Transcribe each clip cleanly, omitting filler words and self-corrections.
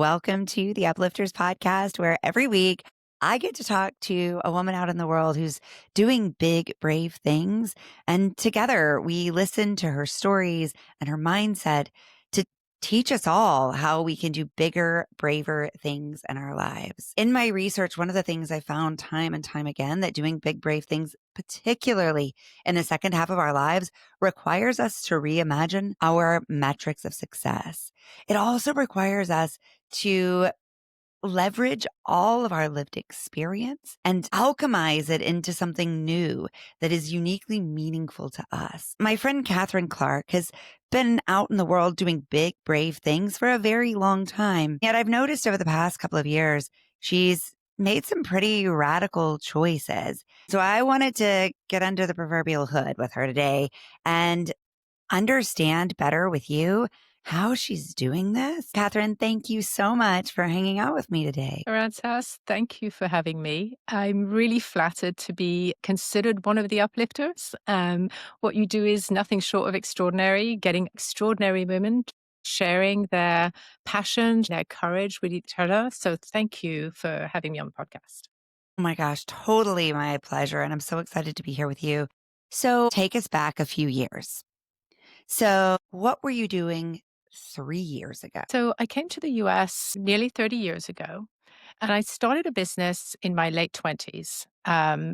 Welcome to the Uplifters podcast, where every week I get to talk to a woman out in the world who's doing big, brave things. And together we listen to her stories and her mindset to teach us all how we can do bigger, braver things in our lives. In my research, one of the things I found time and time again that doing big, brave things, particularly in the second half of our lives, requires us to reimagine our metrics of success. It also requires us to leverage all of our lived experience and alchemize it into something new that is uniquely meaningful to us. My friend Catherine Clark has been out in the world doing big, brave things for a very long time. Yet I've noticed over the past couple of years, she's made some pretty radical choices. So I wanted to get under the proverbial hood with her today and understand better with you how she's doing this. Catherine, thank you so much for hanging out with me today. Rantas, thank you for having me. I'm really flattered to be considered one of the uplifters. What you do is nothing short of extraordinary, getting extraordinary women sharing their passion, their courage with each other. So thank you for having me on the podcast. Oh my gosh, totally my pleasure. And I'm so excited to be here with you. So take us back a few years. So what were you doing 3 years ago? So I came to the US nearly 30 years ago, and I started a business in my late 20s,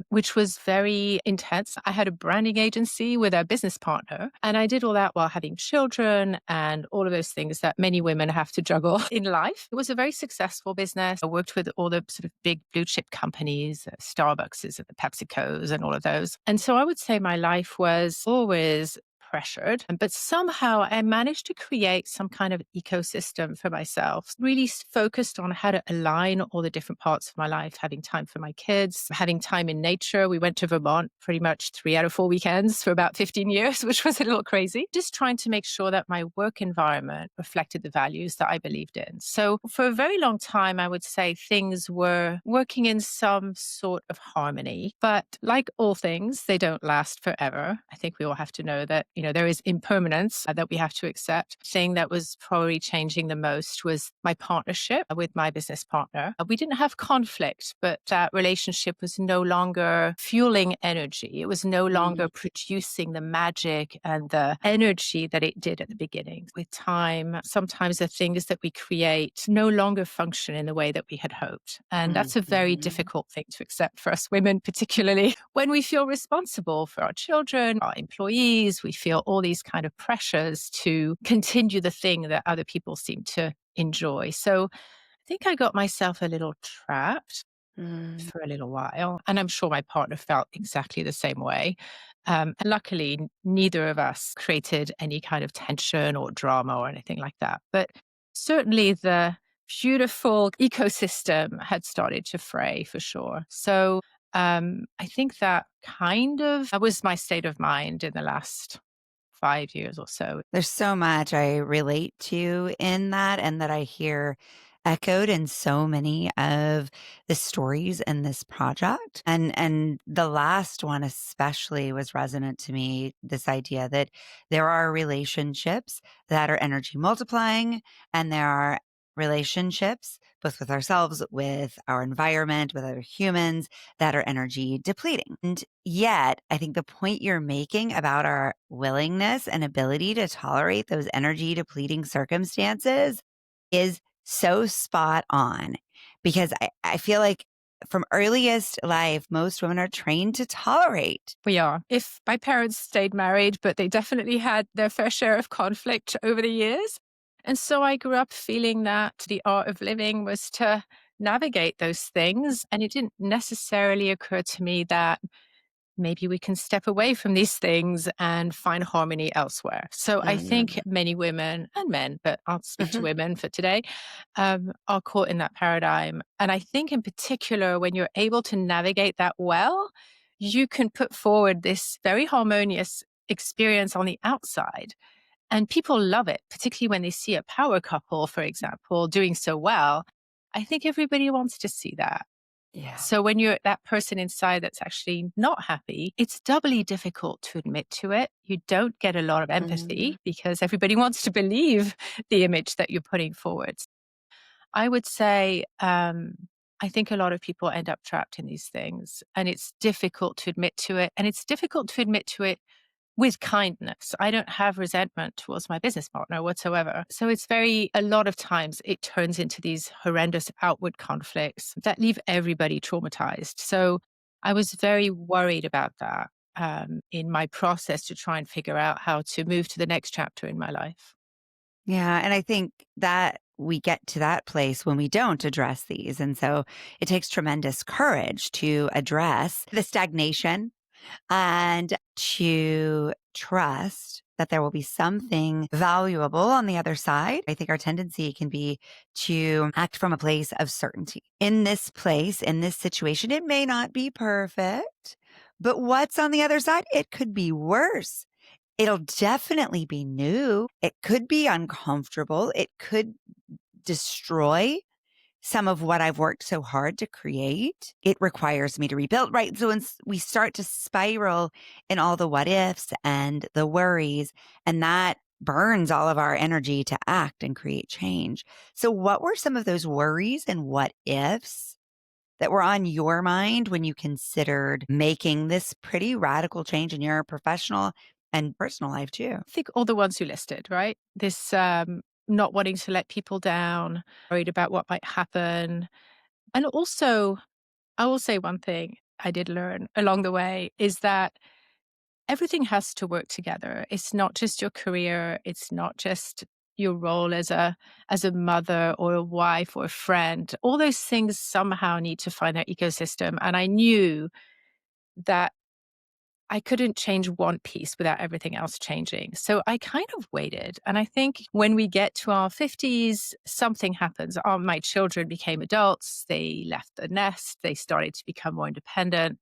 which was very intense. I had a branding agency with a business partner, and I did all that while having children and all of those things that many women have to juggle in life. It was a very successful business. I worked with all the sort of big blue chip companies, Starbucks and the PepsiCos and all of those. And so I would say my life was always pressured, but somehow I managed to create some kind of ecosystem for myself, really focused on how to align all the different parts of my life, having time for my kids, having time in nature. We went to Vermont pretty much 3 out of 4 weekends for about 15 years, which was a little crazy. Just trying to make sure that my work environment reflected the values that I believed in. So for a very long time, I would say things were working in some sort of harmony, but like all things, they don't last forever. I think we all have to know that there is impermanence that we have to accept. The thing that was probably changing the most was my partnership with my business partner. We didn't have conflict, but that relationship was no longer fueling energy. It was no longer producing the magic and the energy that it did at the beginning. With time, sometimes the things that we create no longer function in the way that we had hoped. And that's a very difficult thing to accept for us women, particularly when we feel responsible for our children, our employees. We feel all these kind of pressures to continue the thing that other people seem to enjoy. So I think I got myself a little trapped for a little while. And I'm sure my partner felt exactly the same way. And luckily, neither of us created any kind of tension or drama or anything like that. But certainly the beautiful ecosystem had started to fray for sure. So I think that that was my state of mind in the last 5 years or so. There's so much I relate to in that and that I hear echoed in so many of the stories in this project. And the last one especially was resonant to me, this idea that there are relationships that are energy multiplying and there are relationships, both with ourselves, with our environment, with other humans, that are energy depleting. And yet, I think the point you're making about our willingness and ability to tolerate those energy depleting circumstances is so spot on because I feel like from earliest life, most women are trained to tolerate. We are. If my parents stayed married, but they definitely had their fair share of conflict over the years. And so I grew up feeling that the art of living was to navigate those things. And it didn't necessarily occur to me that maybe we can step away from these things and find harmony elsewhere. So I think many women and men, but I'll speak to women for today, are caught in that paradigm. And I think in particular, when you're able to navigate that well, you can put forward this very harmonious experience on the outside. And people love it, particularly when they see a power couple, for example, doing so well. I think everybody wants to see that. Yeah. So when you're that person inside that's actually not happy, it's doubly difficult to admit to it. You don't get a lot of empathy because everybody wants to believe the image that you're putting forward. I would say, I think a lot of people end up trapped in these things, and it's difficult to admit to it. And it's difficult to admit to it with kindness. I don't have resentment towards my business partner whatsoever. So it's a lot of times it turns into these horrendous outward conflicts that leave everybody traumatized. So I was very worried about that in my process to try and figure out how to move to the next chapter in my life. Yeah. And I think that we get to that place when we don't address these. And so it takes tremendous courage to address the stagnation and to trust that there will be something valuable on the other side. I think our tendency can be to act from a place of certainty. In this place, in this situation, it may not be perfect, but what's on the other side? It could be worse. It'll definitely be new. It could be uncomfortable. It could destroy some of what I've worked so hard to create. It requires me to rebuild, right? So when we start to spiral in all the what ifs and the worries, and that burns all of our energy to act and create change. So what were some of those worries and what ifs that were on your mind when you considered making this pretty radical change in your professional and personal life too? I think all the ones you listed, right? This not wanting to let people down, worried about what might happen. And also, I will say one thing I did learn along the way is that everything has to work together. It's not just your career, it's not just your role as a mother or a wife or a friend. All those things somehow need to find their ecosystem. And I knew that I couldn't change one piece without everything else changing. So I kind of waited. And I think when we get to our 50s, something happens. My children became adults. They left the nest. They started to become more independent.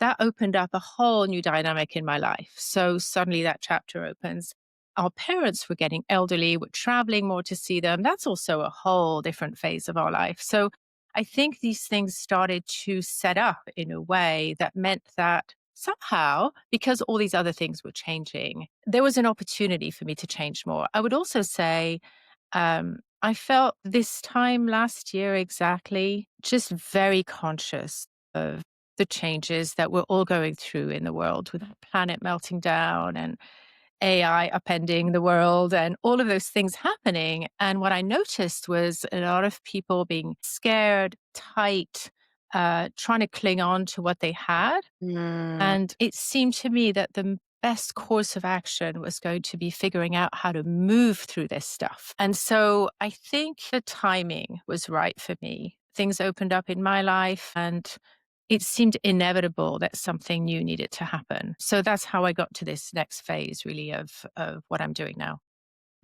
That opened up a whole new dynamic in my life. So suddenly that chapter opens. Our parents were getting elderly. We're traveling more to see them. That's also a whole different phase of our life. So I think these things started to set up in a way that meant that somehow, because all these other things were changing, there was an opportunity for me to change more. I would also say I felt this time last year exactly just very conscious of the changes that we're all going through in the world with our planet melting down and AI upending the world and all of those things happening. And what I noticed was a lot of people being scared, tight, trying to cling on to what they had. Mm, And it seemed to me that the best course of action was going to be figuring out how to move through this stuff. And so I think the timing was right for me. Things opened up in my life and it seemed inevitable that something new needed to happen. So that's how I got to this next phase, really, of what I'm doing now.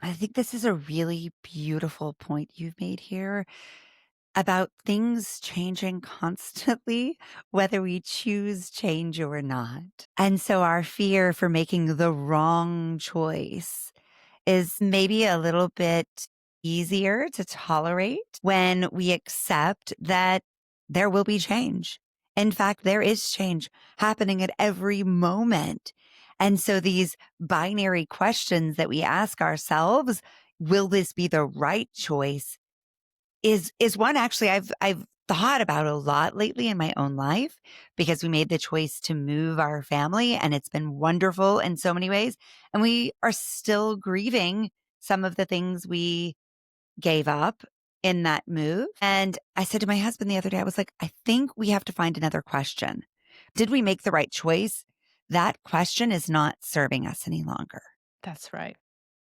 I think this is a really beautiful point you've made here about things changing constantly, whether we choose change or not. And so our fear for making the wrong choice is maybe a little bit easier to tolerate when we accept that there will be change. In fact, there is change happening at every moment. And so these binary questions that we ask ourselves, will this be the right choice? Is one actually I've thought about a lot lately in my own life because we made the choice to move our family and it's been wonderful in so many ways. And we are still grieving some of the things we gave up in that move. And I said to my husband the other day, I was like, I think we have to find another question. Did we make the right choice? That question is not serving us any longer That's right.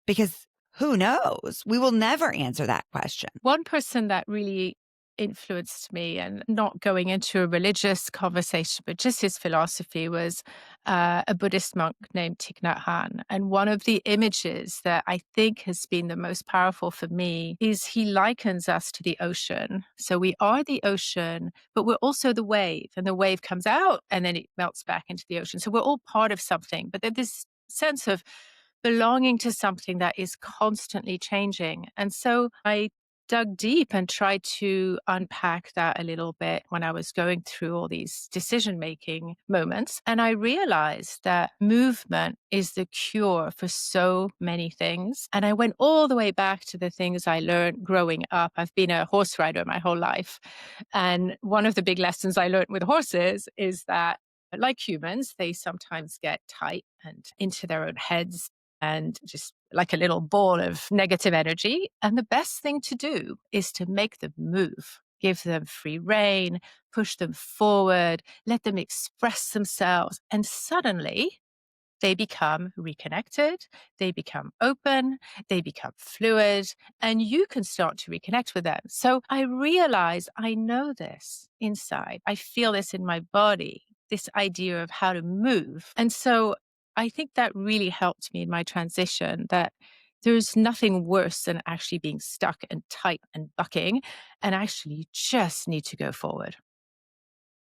because who knows? We will never answer that question. One person that really influenced me, and not going into a religious conversation, but just his philosophy, was a Buddhist monk named Thich Nhat Hanh. And one of the images that I think has been the most powerful for me is he likens us to the ocean. So we are the ocean, but we're also the wave, and the wave comes out and then it melts back into the ocean. So we're all part of something, but there's this sense of belonging to something that is constantly changing. And so I dug deep and tried to unpack that a little bit when I was going through all these decision making moments. And I realized that movement is the cure for so many things. And I went all the way back to the things I learned growing up. I've been a horse rider my whole life. And one of the big lessons I learned with horses is that, like humans, they sometimes get tight and into their own heads and just like a little ball of negative energy. And the best thing to do is to make them move, give them free rein, push them forward, let them express themselves. And suddenly they become reconnected, they become open, they become fluid, and you can start to reconnect with them. So I realize I know this inside. I feel this in my body, this idea of how to move. And so I think that really helped me in my transition that there's nothing worse than actually being stuck and tight and bucking. And actually, you just need to go forward.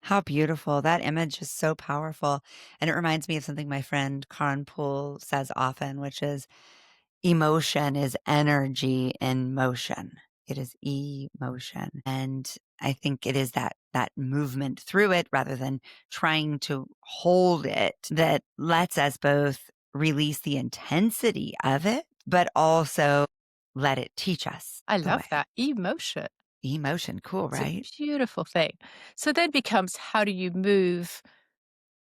How beautiful. That image is so powerful. And it reminds me of something my friend Karan Poole says often, which is emotion is energy in motion. It is emotion. And I think it is that movement through it rather than trying to hold it that lets us both release the intensity of it, but also let it teach us I the love way. that emotion. Emotion, cool, It's a right? beautiful thing. So then becomes how do you move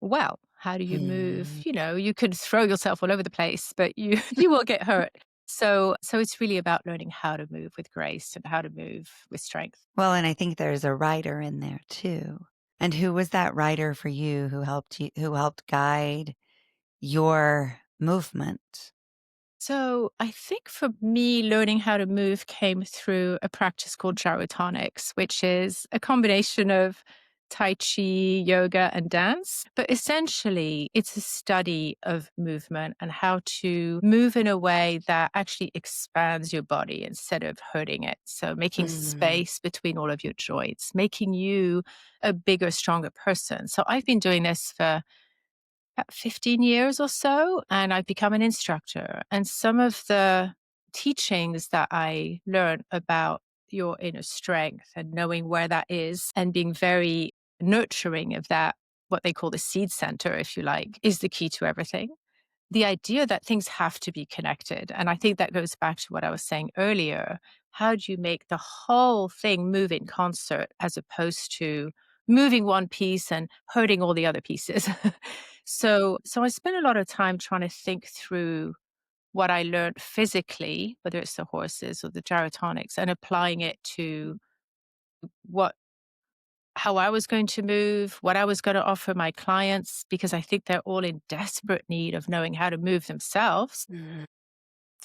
well? How do you move? Mm. You could throw yourself all over the place, but you you will get hurt. So it's really about learning how to move with grace and how to move with strength. Well, and I think there's a writer in there too. And who was that writer for you who helped guide your movement? So I think for me, learning how to move came through a practice called gyrotonics, which is a combination of Tai Chi, yoga, and dance. But essentially, it's a study of movement and how to move in a way that actually expands your body instead of hurting it. So making Mm. space between all of your joints, making you a bigger, stronger person. So I've been doing this for about 15 years or so, and I've become an instructor. And some of the teachings that I learned about your inner strength and knowing where that is and being very nurturing of that, what they call the seed center, if you like, is the key to everything. The idea that things have to be connected. And I think that goes back to what I was saying earlier. How do you make the whole thing move in concert as opposed to moving one piece and hurting all the other pieces? So I spent a lot of time trying to think through what I learned physically, whether it's the horses or the gyrotonics, and applying it to what how I was going to move, what I was going to offer my clients, because I think they're all in desperate need of knowing how to move themselves. Mhm.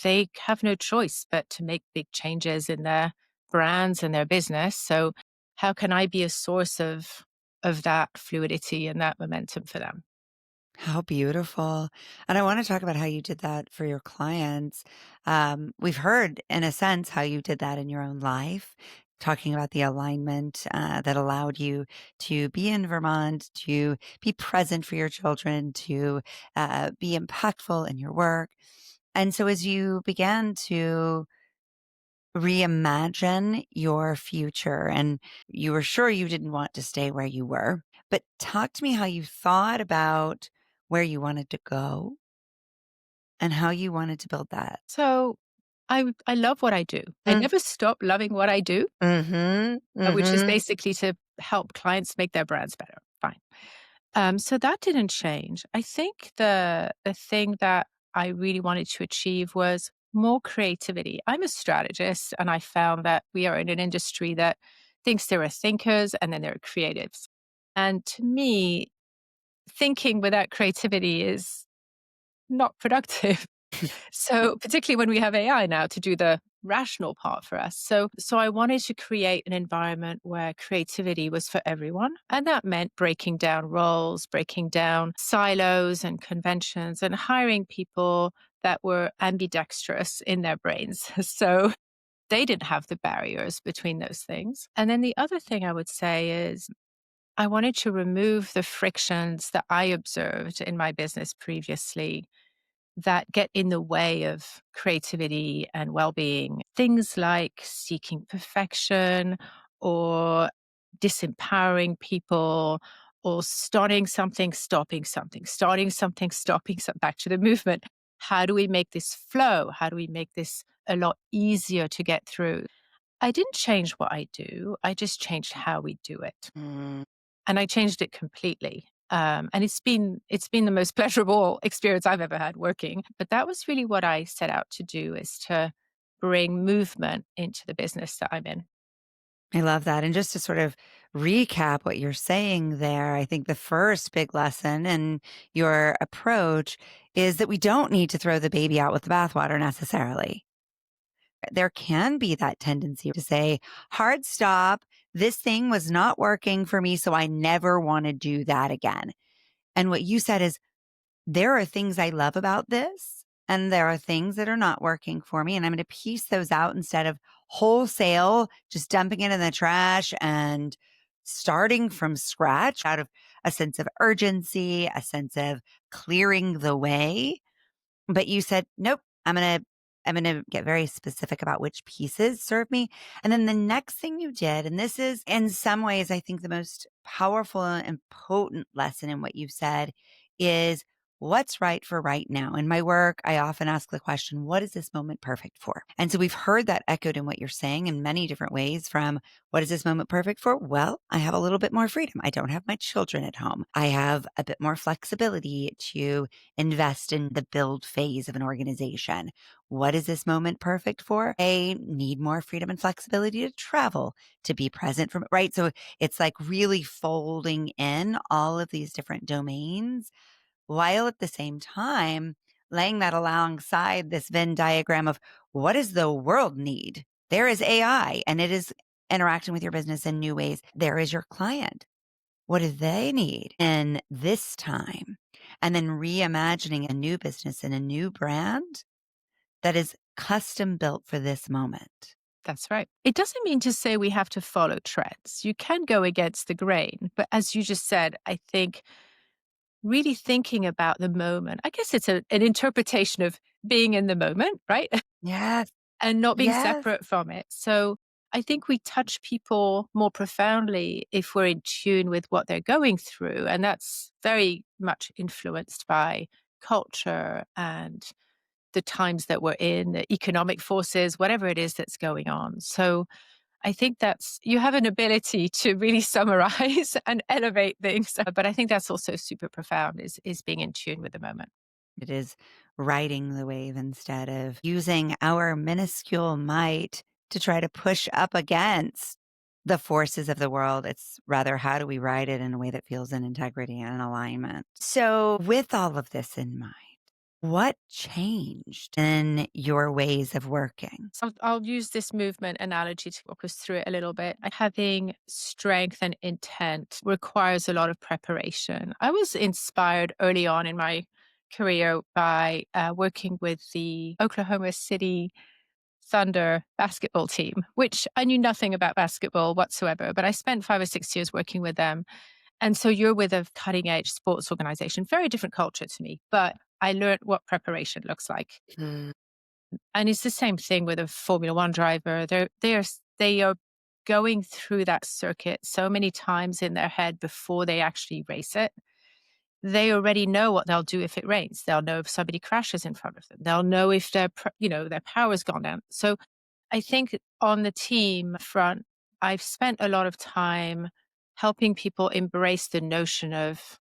They have no choice but to make big changes in their brands and their business. So how can I be a source of that fluidity and that momentum for them? How beautiful. And I want to talk about how you did that for your clients. We've heard, in a sense, how you did that in your own life, talking about the alignment that allowed you to be in Vermont, to be present for your children, to be impactful in your work. And so, as you began to reimagine your future, and you were sure you didn't want to stay where you were, but talk to me how you thought about where you wanted to go and how you wanted to build that. So I love what I do. I Mm. never stop loving what I do, Mhm. which is Mhm. basically to help clients make their brands better. Fine. So that didn't change. I think the thing that I really wanted to achieve was more creativity. I'm a strategist, and I found that we are in an industry that thinks there are thinkers and then there are creatives. And to me, thinking without creativity is not productive. So particularly when we have AI now to do the rational part for us. So I wanted to create an environment where creativity was for everyone. And that meant breaking down roles, breaking down silos and conventions and hiring people that were ambidextrous in their brains. So they didn't have the barriers between those things. And then the other thing I would say is I wanted to remove the frictions that I observed in my business previously that get in the way of creativity and well-being. Things like seeking perfection or disempowering people or starting something, stopping something, starting something, stopping something, back to the movement. How do we make this flow? How do we make this a lot easier to get through? I didn't change what I do. I just changed how we do it. Mm. And I changed it completely. And it's been the most pleasurable experience I've ever had working. But that was really what I set out to do, is to bring movement into the business that I'm in. I love that. And just to sort of recap what you're saying there, I think the first big lesson in your approach is that we don't need to throw the baby out with the bathwater necessarily. There can be that tendency to say, hard stop. This thing was not working for me, so I never want to do that again. And what you said is, there are things I love about this, and there are things that are not working for me. And I'm going to piece those out instead of wholesale, just dumping it in the trash and starting from scratch out of a sense of urgency, a sense of clearing the way. But you said, nope, I'm going to get very specific about which pieces serve me. And then the next thing you did, and this is in some ways, I think the most powerful and potent lesson in what you've said is what's right for right now. In my work, I often ask the question, what is this moment perfect for? And so we've heard that echoed in what you're saying in many different ways from what is this moment perfect for? Well, I have a little bit more freedom. I don't have my children at home. I have a bit more flexibility to invest in the build phase of an organization. What is this moment perfect for? I need more freedom and flexibility to travel, to be present from, right? So it's like really folding in all of these different domains while at the same time laying that alongside this Venn diagram of what does the world need? There is AI and it is interacting with your business in new ways. There is your client. What do they need in this time? And then reimagining a new business and a new brand that is custom built for this moment. That's right. It doesn't mean to say we have to follow trends. You can go against the grain. But as you just said, I think really thinking about the moment, I guess it's an interpretation of being in the moment, right? Yes. And not being Yes. separate from it. So I think we touch people more profoundly if we're in tune with what they're going through. And that's very much influenced by culture and the times that we're in, the economic forces, whatever it is that's going on. So I think that's, you have an ability to really summarize and elevate things. But I think that's also super profound, is being in tune with the moment. It is riding the wave instead of using our minuscule might to try to push up against the forces of the world. It's rather, how do we ride it in a way that feels in integrity and in alignment? So, with all of this in mind, what changed in your ways of working? So I'll use this movement analogy to walk us through it a little bit. Having strength and intent requires a lot of preparation. I was inspired early on in my career by working with the Oklahoma City Thunder basketball team, which I knew nothing about basketball whatsoever, but I spent 5 or 6 years working with them. And so you're with a cutting edge sports organization, very different culture to me, but I learned what preparation looks like. Mm. And it's the same thing with a Formula One driver. They are going through that circuit so many times in their head before they actually race it. They already know what they'll do if it rains. They'll know if somebody crashes in front of them. They'll know if their power's gone down. So I think on the team front, I've spent a lot of time helping people embrace the notion of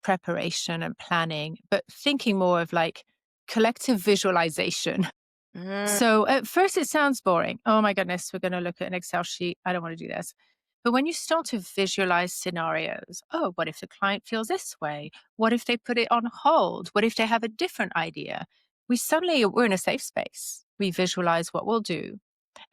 preparation and planning, but thinking more of like collective visualization. Mm. So at first it sounds boring. Oh my goodness, we're going to look at an Excel sheet. I don't want to do this. But when you start to visualize scenarios, oh, what if the client feels this way? What if they put it on hold? What if they have a different idea? We're in a safe space. We visualize what we'll do.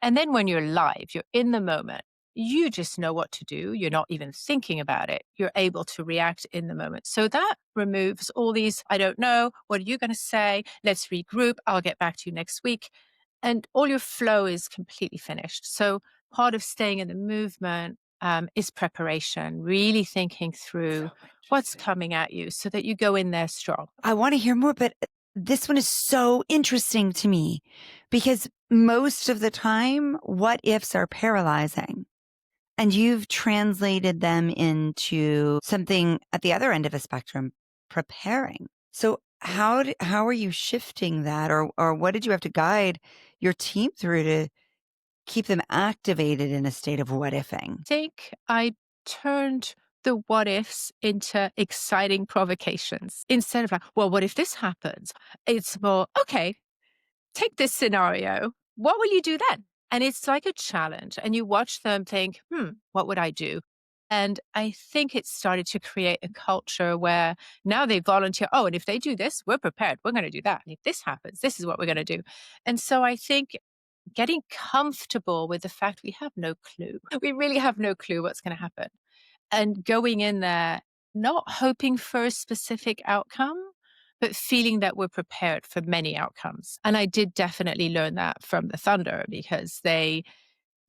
And then when you're live, you're in the moment, you just know what to do. You're not even thinking about it. You're able to react in the moment. So that removes all these, I don't know, what are you going to say? Let's regroup. I'll get back to you next week. And all your flow is completely finished. So part of staying in the movement is preparation, really thinking So through what's interesting. coming at you so that you go in there strong. I want to hear more, but This one is so interesting to me because most of the time, what ifs are paralyzing. And you've translated them into something at the other end of a spectrum, preparing. So how are you shifting that, or what did you have to guide your team through to keep them activated in a state of what ifing? Think I turned the what ifs into exciting provocations instead of like, well, what if this happens? It's more, okay, take this scenario. What will you do then? And it's like a challenge. And you watch them think, what would I do? And I think it started to create a culture where now they volunteer. Oh, and if they do this, we're prepared. We're going to do that. And if this happens, this is what we're going to do. And so I think getting comfortable with the fact we have no clue. We really have no clue what's going to happen. And going in there, not hoping for a specific outcome, but feeling that we're prepared for many outcomes. And I did definitely learn that from the Thunder because they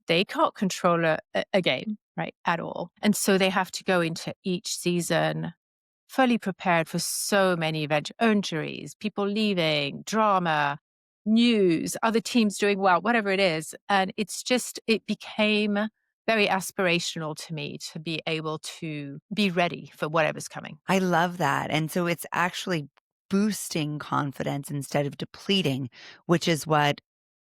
can't control a game, right, at all. And so they have to go into each season fully prepared for so many injuries, people leaving, drama, news, other teams doing well, whatever it is. And it became very aspirational to me to be able to be ready for whatever's coming. I love that. And so it's actually boosting confidence instead of depleting, which is what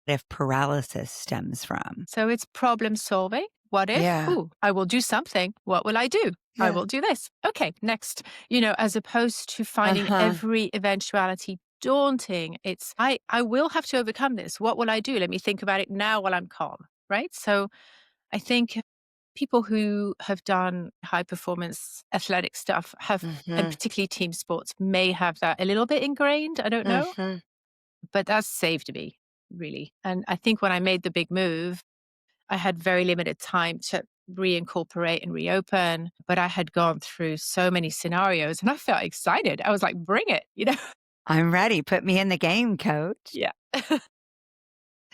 if paralysis stems from. So it's problem solving. What if? Yeah. Ooh, I will do something. What will I do? I Yeah. will do this. Okay, next. As opposed to finding Uh-huh. every eventuality daunting, I will have to overcome this. What will I do? Let me think about it now while I'm calm. Right. So I think people who have done high performance athletic stuff have, and Mhm. particularly team sports, may have that a little bit ingrained. I don't know, Mhm. but that's saved me really. And I think when I made the big move, I had very limited time to reincorporate and reopen, but I had gone through so many scenarios and I felt excited. I was like, bring it. I'm ready. Put me in the game, coach. Yeah.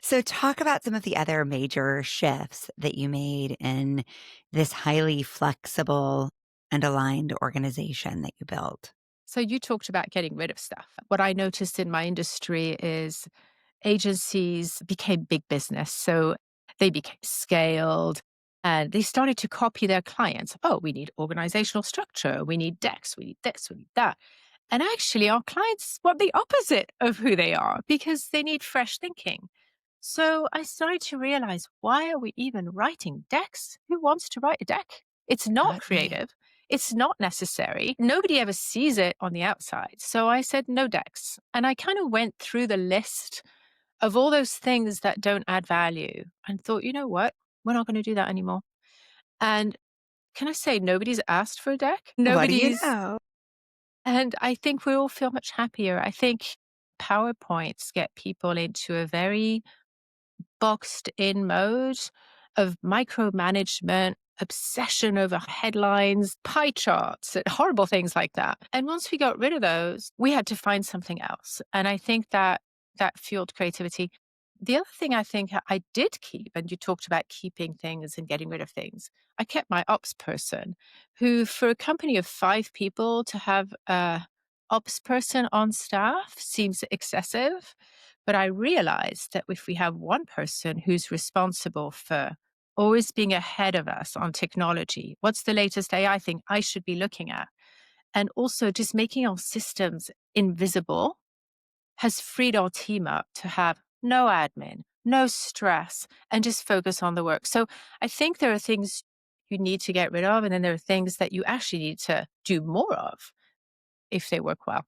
So, talk about some of the other major shifts that you made in this highly flexible and aligned organization that you built. So you talked about getting rid of stuff. What I noticed in my industry is agencies became big business. So they became scaled and they started to copy their clients. Oh, we need organizational structure. We need decks. We need this. We need that. And actually, our clients want the opposite of who they are because they need fresh thinking. So I started to realize, why are we even writing decks? Who wants to write a deck? It's not Not me. creative. It's not necessary. Nobody ever sees it on the outside. So I said, no decks. And I kind of went through the list of all those things that don't add value and thought, you know what? We're not going to do that anymore. And can I say, nobody's asked for a deck? What do you Nobody's. know? And I think we all feel much happier. I think PowerPoints get people into a very boxed in mode of micromanagement, obsession over headlines, pie charts, and horrible things like that. And once we got rid of those, we had to find something else. And I think that fueled creativity. The other thing I think I did keep, and you talked about keeping things and getting rid of things, I kept my ops person, who, for a company of 5 people, to have a ops person on staff seems excessive. But I realized that if we have one person who's responsible for always being ahead of us on technology, what's the latest AI thing I should be looking at? And also just making our systems invisible has freed our team up to have no admin, no stress, and just focus on the work. So I think there are things you need to get rid of, and then there are things that you actually need to do more of if they work well.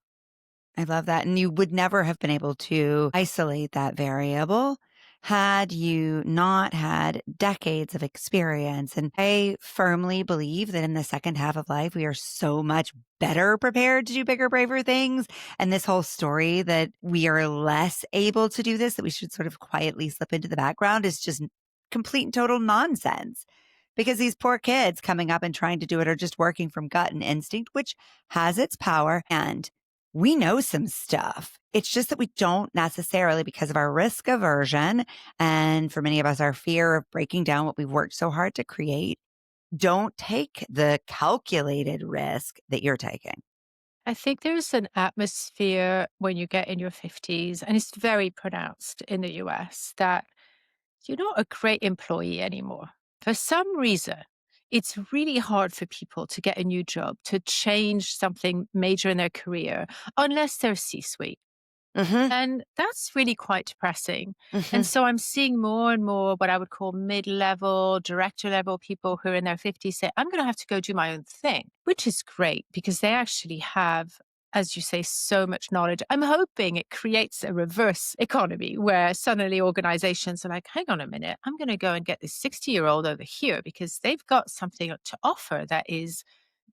I love that. And you would never have been able to isolate that variable had you not had decades of experience. And I firmly believe that in the second half of life, we are so much better prepared to do bigger, braver things. And this whole story that we are less able to do this, that we should sort of quietly slip into the background, is just complete and total nonsense. Because these poor kids coming up and trying to do it are just working from gut and instinct, which has its power. And we know some stuff. It's just that we don't necessarily, because of our risk aversion, and for many of us, our fear of breaking down what we've worked so hard to create, don't take the calculated risk that you're taking. I think there's an atmosphere when you get in your 50s, and it's very pronounced in the US, that you're not a great employee anymore. For some reason, it's really hard for people to get a new job, to change something major in their career, unless they're C suite. Mhm, And that's really quite depressing. And mhm. so I'm seeing more and more what I would call mid level, director level people who are in their 50s say, I'm going to have to go do my own thing, which is great because they actually have, as you say, so much knowledge. I'm hoping it creates a reverse economy where suddenly organizations are like, hang on a minute, I'm going to go and get this 60-year-old over here because they've got something to offer that is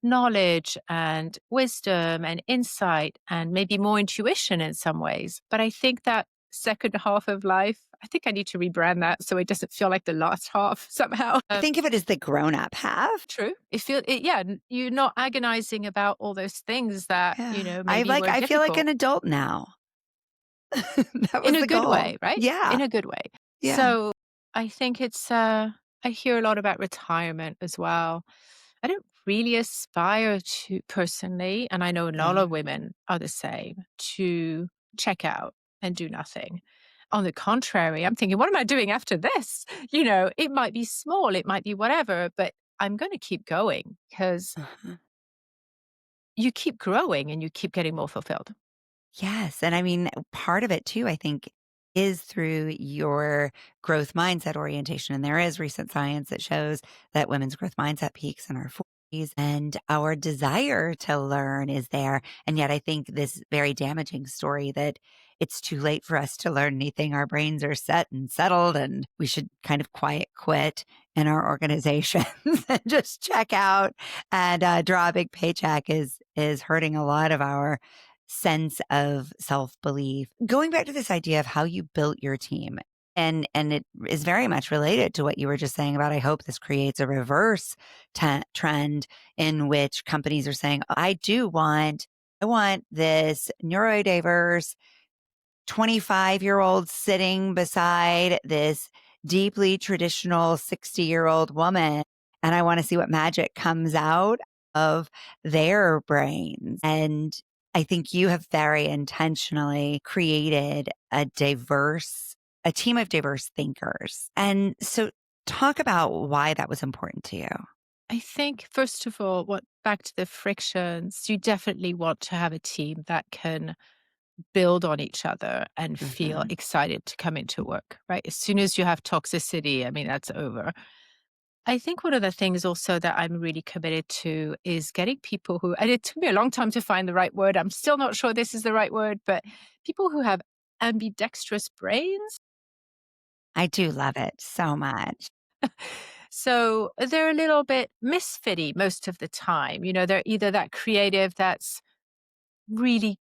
knowledge and wisdom and insight and maybe more intuition in some ways. But I think that second half of life, I think I need to rebrand that so it doesn't feel like the last half somehow. I think of it as the grown-up half. True. Yeah, you're not agonizing about all those things that, Yeah. maybe were I feel like difficult an adult now. That in was a the good goal. way, right? Yeah, In a good way. yeah. So I think I hear a lot about retirement as well. I don't really aspire to personally, and I know a lot of Yeah. women are the same, to check out and do nothing. On the contrary, I'm thinking, what am I doing after this? It might be small, it might be whatever, but I'm going to keep going because Uh-huh. you keep growing and you keep getting more fulfilled. Yes, and I mean, part of it too, I think, is through your growth mindset orientation, and there is recent science that shows that women's growth mindset peaks in our 40s, and our desire to learn is there, and yet I think this very damaging story that it's too late for us to learn anything, our brains are set and settled, and we should kind of quiet quit in our organizations and just check out and, draw a big paycheck is hurting a lot of our sense of self-belief. Going back to this idea of how you built your team, and it is very much related to what you were just saying about, I hope this creates a reverse trend in which companies are saying, I want this neurodiverse 25-year-old sitting beside this deeply traditional 60-year-old woman, and I wanna see what magic comes out of their brains. And I think you have very intentionally created a team of diverse thinkers. And so talk about why that was important to you. I think, first of all, back to the frictions, you definitely want to have a team that can build on each other and feel Mhm. excited to come into work, right? As soon as you have toxicity, I mean, that's over. I think one of the things also that I'm really committed to is getting people who, and it took me a long time to find the right word. I'm still not sure this is the right word, but people who have ambidextrous brains. I do love it so much. So they're a little bit misfitty most of the time. They're either that creative that's really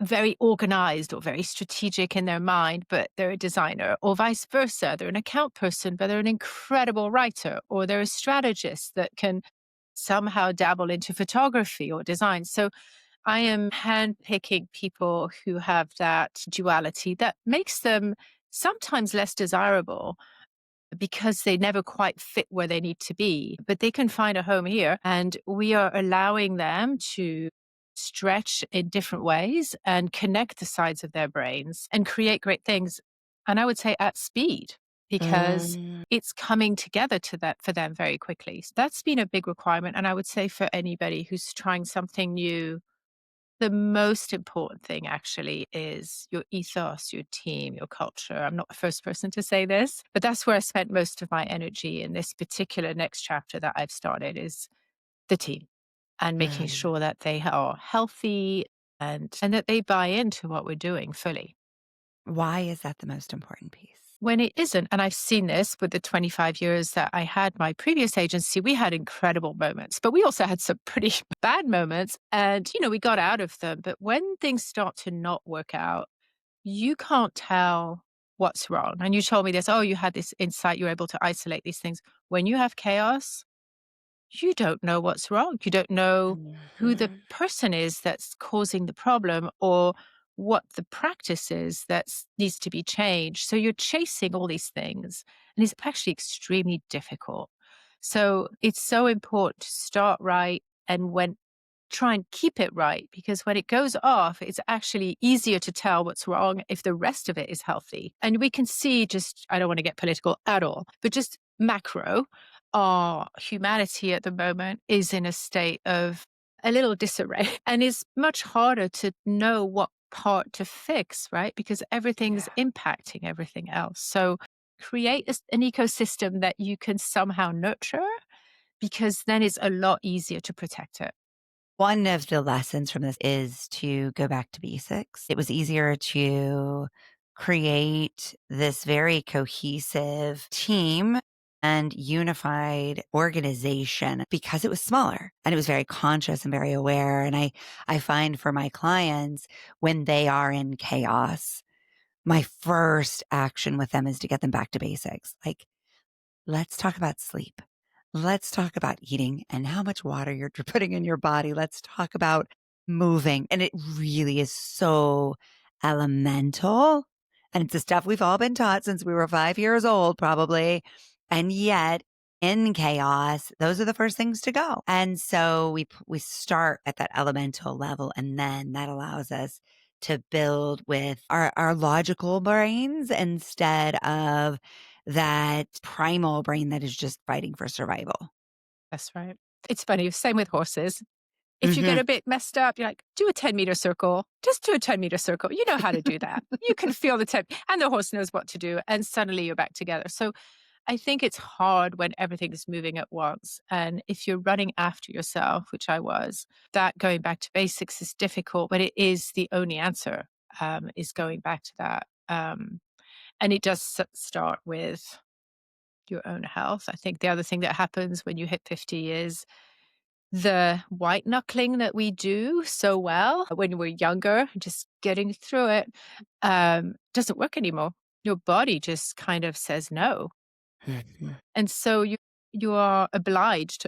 very organized or very strategic in their mind, but they're a designer, or vice versa. They're an account person, but they're an incredible writer, or they're a strategist that can somehow dabble into photography or design. So I am handpicking people who have that duality that makes them sometimes less desirable because they never quite fit where they need to be, but they can find a home here. And we are allowing them to stretch in different ways and connect the sides of their brains and create great things. And I would say at speed, because Mm. it's coming together to that for them very quickly. So that's been a big requirement. And I would say for anybody who's trying something new, the most important thing actually is your ethos, your team, your culture. I'm not the first person to say this, but that's where I spent most of my energy in this particular next chapter that I've started is the team and making Mm. sure that they are healthy and that they buy into what we're doing fully. Why is that the most important piece? When it isn't, and I've seen this with the 25 years that I had my previous agency, we had incredible moments, but we also had some pretty bad moments. And, we got out of them. But when things start to not work out, you can't tell what's wrong. And you told me this, oh, you had this insight, you're able to isolate these things. When you have chaos, you don't know what's wrong. You don't know who the Mhm. person is that's causing the problem or what the practice is that needs to be changed. So you're chasing all these things, and it's actually extremely difficult. So it's so important to start right. And when try and keep it right, because when it goes off, it's actually easier to tell what's wrong if the rest of it is healthy. And we can see, just, I don't want to get political at all, but just macro, our humanity at the moment is in a state of a little disarray and is much harder to know what part to fix, right? Because everything's Yeah. impacting everything else. So create an ecosystem that you can somehow nurture, because then it's a lot easier to protect it. One of the lessons from this is to go back to basics. It was easier to create this very cohesive team and unified organization because it was smaller and it was very conscious and very aware. And I find for my clients, when they are in chaos, my first action with them is to get them back to basics. Like, let's talk about sleep. Let's talk about eating and how much water you're putting in your body. Let's talk about moving. And it really is so elemental. And it's the stuff we've all been taught since we were 5 years old, probably. And yet, in chaos, those are the first things to go. And so we start at that elemental level, and then that allows us to build with our logical brains instead of that primal brain that is just fighting for survival. That's right. It's funny, same with horses. If you get Mhm. a bit messed up, you're like, do a 10-meter circle. Just do a 10-meter circle. You know how to do that. You can feel the 10, and the horse knows what to do. And suddenly you're back together. So I think it's hard when everything is moving at once. And if you're running after yourself, which I was, that going back to basics is difficult, but it is the only answer, is going back to that. And it does start with your own health. I think the other thing that happens when you hit 50 is the white knuckling that we do so well when we're younger, just getting through it, doesn't work anymore. Your body just kind of says no. Mhm. And so you are obliged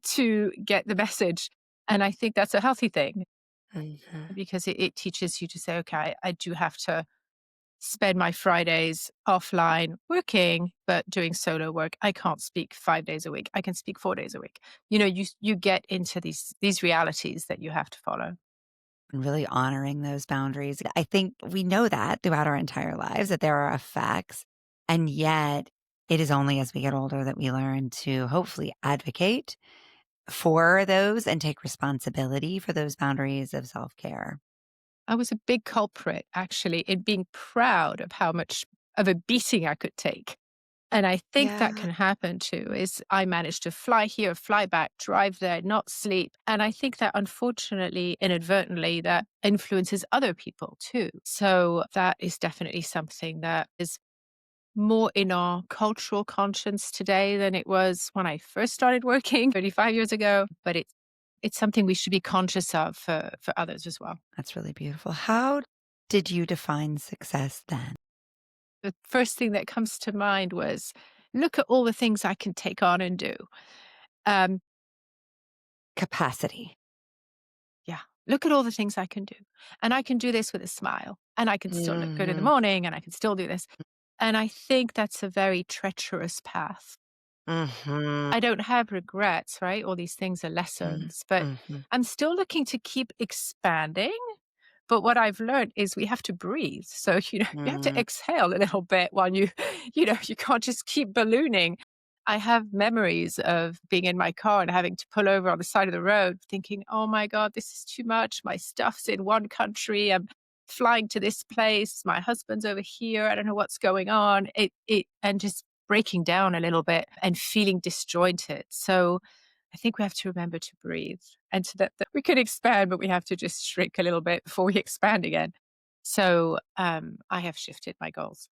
to get the message. And I think that's a healthy thing, Mhm. because it teaches you to say, okay, I do have to spend my Fridays offline working, but doing solo work. I can't speak 5 days a week. I can speak 4 days a week. You get into these realities that you have to follow. And really honoring those boundaries. I think we know that throughout our entire lives that there are effects, and yet it is only as we get older that we learn to hopefully advocate for those and take responsibility for those boundaries of self-care. I was a big culprit, actually, in being proud of how much of a beating I could take. And I think that Yeah. can happen too, is I managed to fly here, fly back, drive there, not sleep. And I think that unfortunately, inadvertently, that influences other people too. So that is definitely something that is more in our cultural conscience today than it was when I first started working 35 years ago. But it's something we should be conscious of for others as well. That's really beautiful. How did you define success then? The first thing that comes to mind was, look at all the things I can take on and do. Um, Capacity. Yeah. Look at all the things I can do. And I can do this with a smile. And I can still look good in the Mhm. morning, and I can still do this. And I think that's a very treacherous path. Mhm. I don't have regrets, right? All these things are Mhm. lessons, but Mhm. I'm still looking to keep expanding. But what I've learned is we have to breathe. So, you have to Mhm. exhale a little bit while you can't just keep ballooning. I have memories of being in my car and having to pull over on the side of the road thinking, oh my God, this is too much. My stuff's in one country. I'm flying to this place. My husband's over here. I don't know what's going on. And just breaking down a little bit and feeling disjointed. So I think we have to remember to breathe, and so that we can expand, but we have to just shrink a little bit before we expand again. So I have shifted my goals.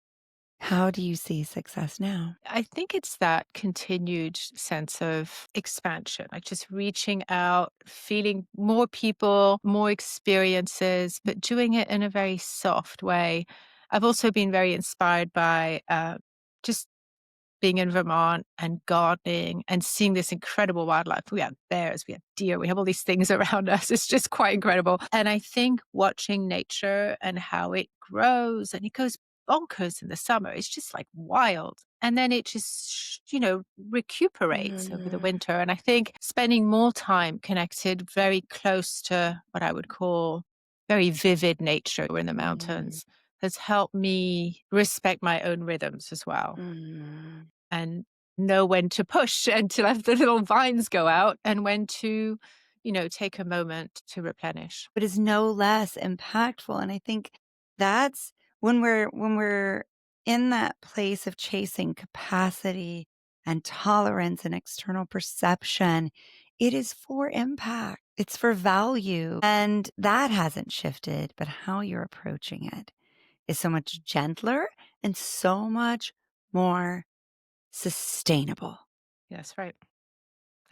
How do you see success now? I think it's that continued sense of expansion, like just reaching out, feeling more people, more experiences, but doing it in a very soft way. I've also been very inspired by just being in Vermont and gardening and seeing this incredible wildlife. We have bears, we have deer, we have all these things around us. It's just quite incredible. And I think watching nature and how it grows and it goes bonkers in the summer, it's just like wild. and then it just, recuperates over the Mm, winter. And I think spending more time connected very close to what I would call very vivid nature in the mm, mountains has helped me respect my own rhythms as well mm. and know when to push and to let the little vines go out and when to, take a moment to replenish. But is no less impactful. And I think that's when we're in that place of chasing capacity and tolerance and external perception, it is for impact. It's for value. And that hasn't shifted, but how you're approaching it is so much gentler and so much more sustainable. That's right. That's right.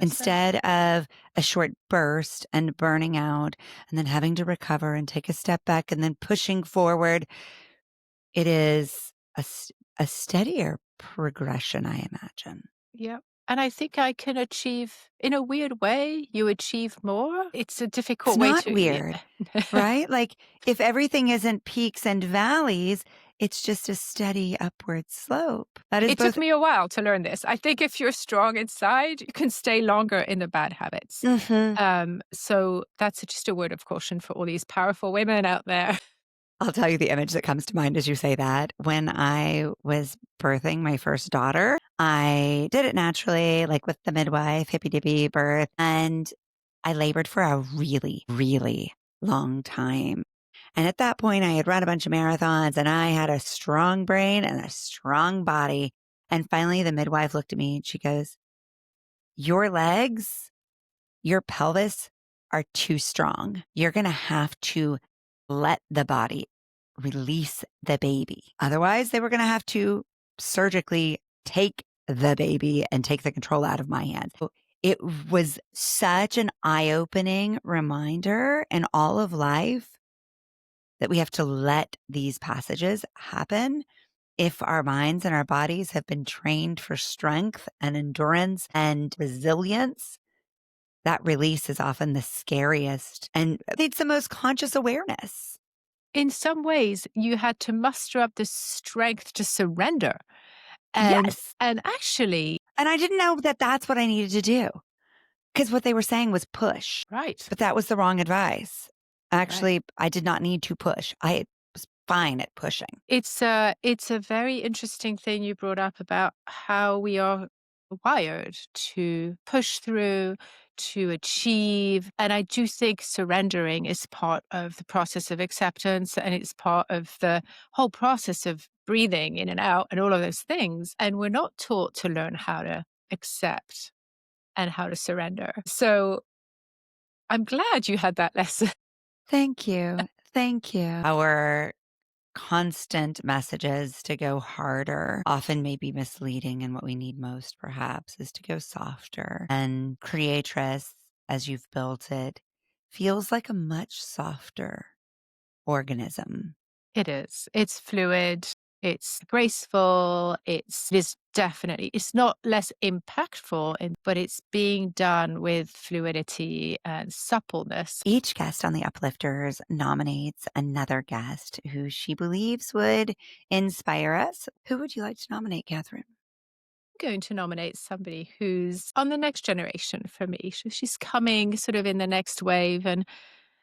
Instead of a short burst and burning out and then having to recover and take a step back and then pushing forward, it is a steadier progression, I imagine. Yeah. And I think I can achieve, in a weird way, you achieve more. It's a It's difficult way not to, weird, yeah. right? Like if everything isn't peaks and valleys, it's just a steady upward slope. That is It took both. me a while to learn this. I think if you're strong inside, you can stay longer in the bad habits. Mhm. So that's just a word of caution for all these powerful women out there. I'll tell you the image that comes to mind as you say that. When I was birthing my first daughter, I did it naturally, like with the midwife, hippy dippy birth. And I labored for a really, really long time. And at that point, I had run a bunch of marathons and I had a strong brain and a strong body. And finally, the midwife looked at me and she goes, "Your legs, your pelvis are too strong. You're going to have to let the body release the baby. Otherwise, they were going to have to surgically take the baby and take the control out of my hands." So it was such an eye opening reminder in all of life that we have to let these passages happen. If our minds and our bodies have been trained for strength and endurance and resilience, that release is often the scariest and it's the most conscious awareness. In some ways, you had to muster up the strength to surrender. And Yes. and actually, And I didn't know that that's what I needed to do because what they were saying was push, right, but that was the wrong advice. right. Actually, I did not need to push. I was fine at pushing. It's a very interesting thing you brought up about how we are wired to push through, to achieve. And I do think surrendering is part of the process of acceptance and it's part of the whole process of breathing in and out and all of those things. And we're not taught to learn how to accept and how to surrender. So I'm glad you had that lesson. Thank you. Thank you. Our constant messages to go harder often may be misleading, and what we need most, perhaps, is to go softer. And CREATRIS, as you've built it, feels like a much softer organism. It is. It's fluid. It's graceful. It's not less impactful, but it's being done with fluidity and suppleness. Each guest on the Uplifters nominates another guest who she believes would inspire us. Who would you like to nominate, Catherine? Going to nominate somebody who's on the next generation for me. She's coming sort of in the next wave and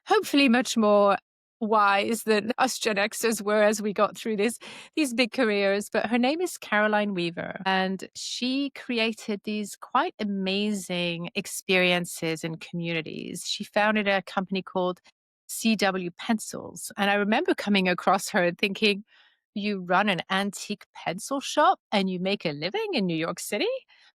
hopefully much more wise than us Gen Xers were as we got through these big careers. But her name is Caroline Weaver, and she created these quite amazing experiences and communities. She founded a company called CW Pencils. And I remember coming across her and thinking, you run an antique pencil shop and you make a living in New York City?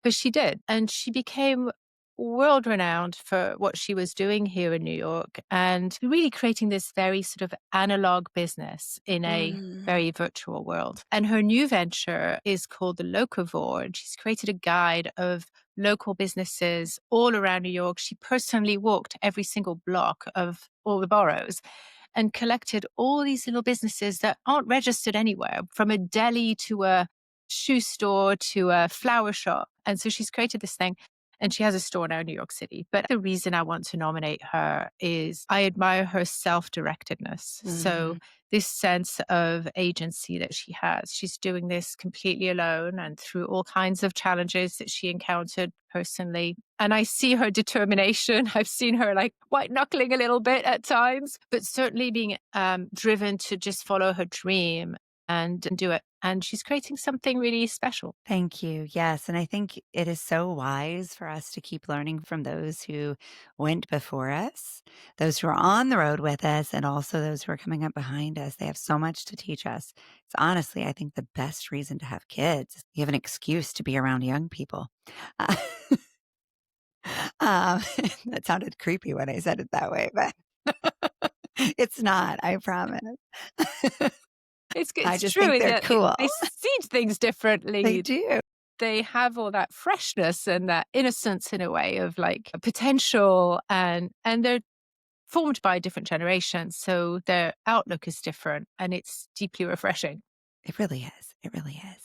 But she did. And she became world renowned for what she was doing here in New York and really creating this very sort of analog business in a Mm. very virtual world. And her new venture is called the Locavore. And she's created a guide of local businesses all around New York. She personally walked every single block of all the boroughs and collected all these little businesses that aren't registered anywhere, from a deli to a shoe store to a flower shop. And so she's created this thing. And she has a store now in New York City. But the reason I want to nominate her is I admire her self-directedness. So Mhm. this sense of agency that she has. She's doing this completely alone and through all kinds of challenges that she encountered personally. And I see her determination. I've seen her like white knuckling a little bit at times, but certainly being driven to just follow her dream and do it. And she's creating something really special. Thank you. Yes. And I think it is so wise for us to keep learning from those who went before us, those who are on the road with us, and also those who are coming up behind us. They have so much to teach us. It's honestly, I think, the best reason to have kids. You have an excuse to be around young people. Uh, um, that sounded creepy when I said it that way, but it's not, I promise. I It's just true think in they're that cool. they see things They differently. do. They have all that freshness and that innocence in a way of like potential and they're formed by different generations. So their outlook is different and it's deeply refreshing. It really is. It really is.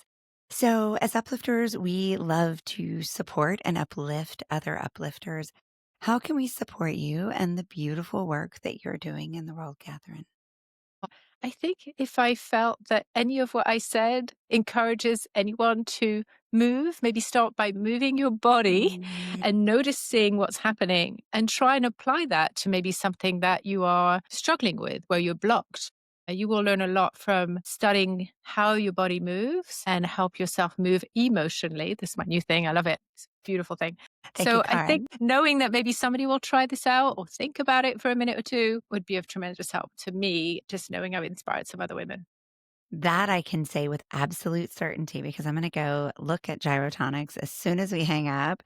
So, as uplifters, we love to support and uplift other uplifters. How can we support you and the beautiful work that you're doing in the world, Catherine? I think if I felt that any of what I said encourages anyone to move, maybe start by moving your body Mm, and noticing what's happening and try and apply that to maybe something that you are struggling with, where you're blocked. You will learn a lot from studying how your body moves and help yourself move emotionally. This is my new thing. I love it. It's a beautiful thing. thank you, So I think Karen. knowing that maybe somebody will try this out or think about it for a minute or two would be of tremendous help to me, just knowing I've inspired some other women. That I can say with absolute certainty because I'm going to go look at gyrotonics as soon as we hang up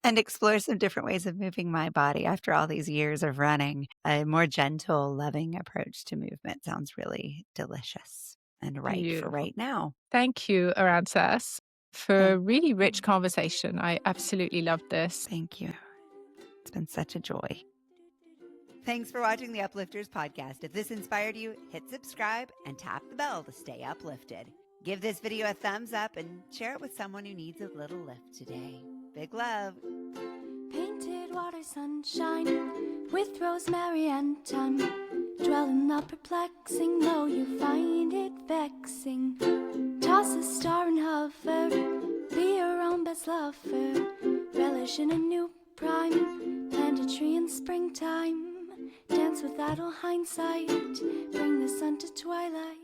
and explore some different ways of moving my body after all these years of running. A more gentle, loving approach to movement sounds really delicious and right for Beautiful. right now. Thank you, Arantas, for a Thank, really rich conversation. I absolutely loved this. thank you. It's been such a joy. Thanks for watching the Uplifters podcast. If this inspired you, hit subscribe and tap the bell to stay uplifted. Give this video a thumbs up and share it with someone who needs a little lift today. Big love. Painted water sunshine with rosemary and thyme. Dwell in the perplexing, though you find it vexing. Toss a star and hover, be your own best lover. Relish in a new prime, plant a tree in springtime. Dance with idle hindsight, bring the sun to twilight.